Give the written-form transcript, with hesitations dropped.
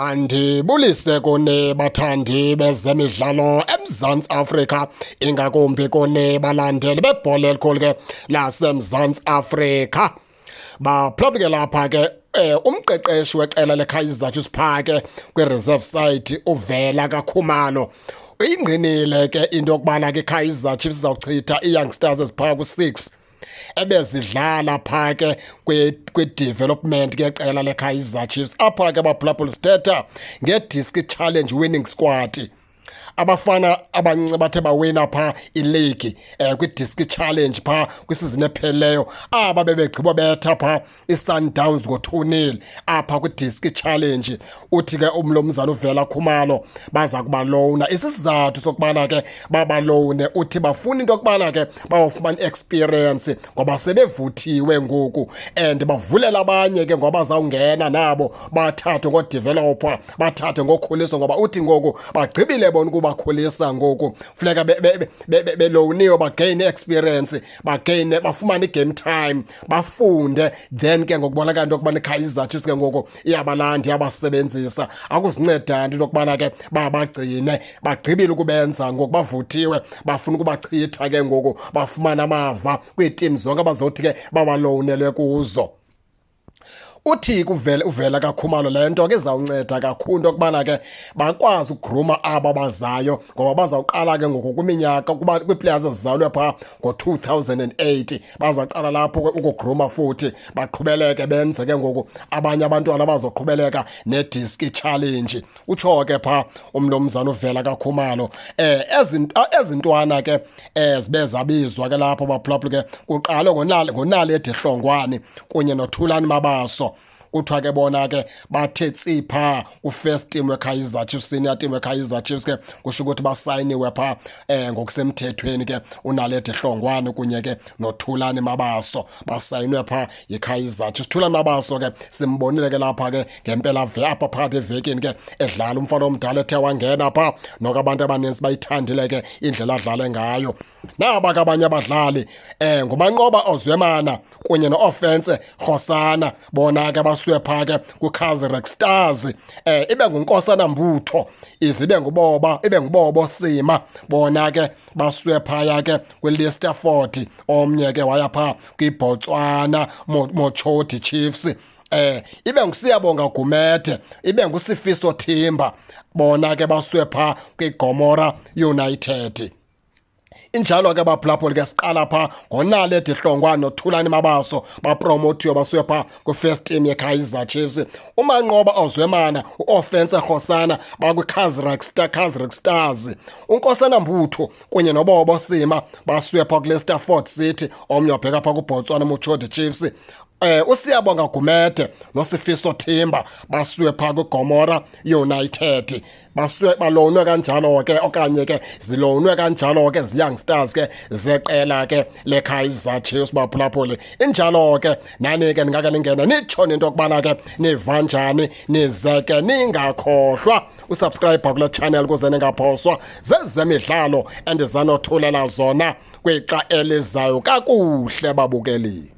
Andibulise kone bathandi bezemidlalo eMzantsi Afrika, ingakumbi kone balandeli bebhola elikhulu ke laseMzantsi Afrika. Baphulaphula lapha ke umqeqeshi weqela leKaizer Chiefs phake kwi-reserve side uvela kaKhumalo uyingqinile ke into yokubana ke Kaizer Chiefs izawuchitha i-youngsters eziphaka ku-6 ebezidlala phake kwi-development ke qela leKaizer Chiefs apha ke baphulaphula sithetha nge-disc challenge winning squad. Abafana abancinci bathe bawina pha ileague kwi-disc challenge pha kwisizini epheleyo, aba bebegqiba betha pha iSundowns ngo-2-0 apha kwi-disc challenge. Uthi ke umlomzana uvela Khumalo baza kubalowuna. Isizathu sokubana ke babalowune uthi bafuna into yokubana ke bawufumana experience ngoba sebevuthiwe ngoku and bavulela abanye ke ngoba bazawungena nabo bathathwe ngodeveloper, bathathwe ngokhuliswa ngoba uthi ngoku bagqibile bona bakhulisa ngoku funeka belowuniwe bagain experience, bagain bafumane game time, bafunde, then ke ngokubonakala into yokubana iKaizer Chiefs ke ngoku iyabalanda iyabasebenzisa. Akuzinceda into yokubana ke bagcine bagqibile ukubenza ngoku bavuthiwe, bafuna ukubachitha ke ngoku bafumana amava kwiitim zonke abazothi ke bawalowunelwe kuzo. Uthi uvela kaKhumalo le nto ke izawunceda kakhulu into yokubana ke bakwazi ukugruma aba bazayo ngoba bazawuqala ke ngoku kwiminyaka kuba kwii-players ezizalwe phaa ngo-2008 bazaqala lapho ukugruma futhi baqhubeleke benze ke ngoku abanye abantwana bazoqhubeleka ne-disc challenge. Utsho ke phaa umlomzana uvela kaKhumalo ezintwana ke zibe zabizwa ke lapho baphulaphula ke kuqalwe ngoNaledi Hlongwane kunye noThulani Mabaso. Kuthiwa ke bona ke bathe tsipha ku-first team weKaizer Chiefs, senior team weKaizer Chiefs ke kusho ukuthi basayiniwe phaa ngokusemthethweni ke uNaledi Hlongwane kunye ke noThulani Mabaso basayinwe phaa yiKaizer Chiefs. Thulani Mabaso ke simbonile ke lapha ke ngempela apha phakathi evekini ke edlala umfana omdala ethe wangena phaa noko abantu abaninzi bayithandile ke indlela adlale ngayo. Naba ke abanye abadlali nguManqoba Ozwemana kunye no-offense Khosana, bona ke basuke phaa ke kwiKaizer Stars. Ibe nguNkosana Mbutho ize ibe nguBobo Sima, bona ke basuke phaya ke kwi-Leicester 40. Omnye ke waya phaa kwiBotswana Mochoti Chiefs. Ibe nguSiyabonga Gumede, ibe nguSifiso Thimba, bona ke basuke phaa kwiGomora United. Injalo ke baphulaphula ke siqala phaa ngoNaledi Hlongwane noThulani Mabaso bapromothiwe basuke phaa kwi-first team yeKaizer Chiefs. uManqoba Ozwemana, u-offense Khosana bakwiKaizer Stars. uNkosana Mbutho kunye noBobo Sima basuke phaa kuLeicester Fort City. Omnye wabheka phaa kuBotswana Mochoti Chiefs. uSiyabonga Gumede noSifiso Thimba basuke phaa kwiGomora United. Basuke balonwe kanjalo ke okanye ke zilonwe kanjalo ke ziyoungsters ke zeqela ke leKaizer Chiefs baphulaphule. Injalo ke nani ke ningake ningena nitsho into yokubana ke niva njani, nize ke ningakhohlwa usubscribe kule channel ukuze ningaphoswa zezemidlalo endizanothulela zona kwixa elizayo kakuhle babukeli.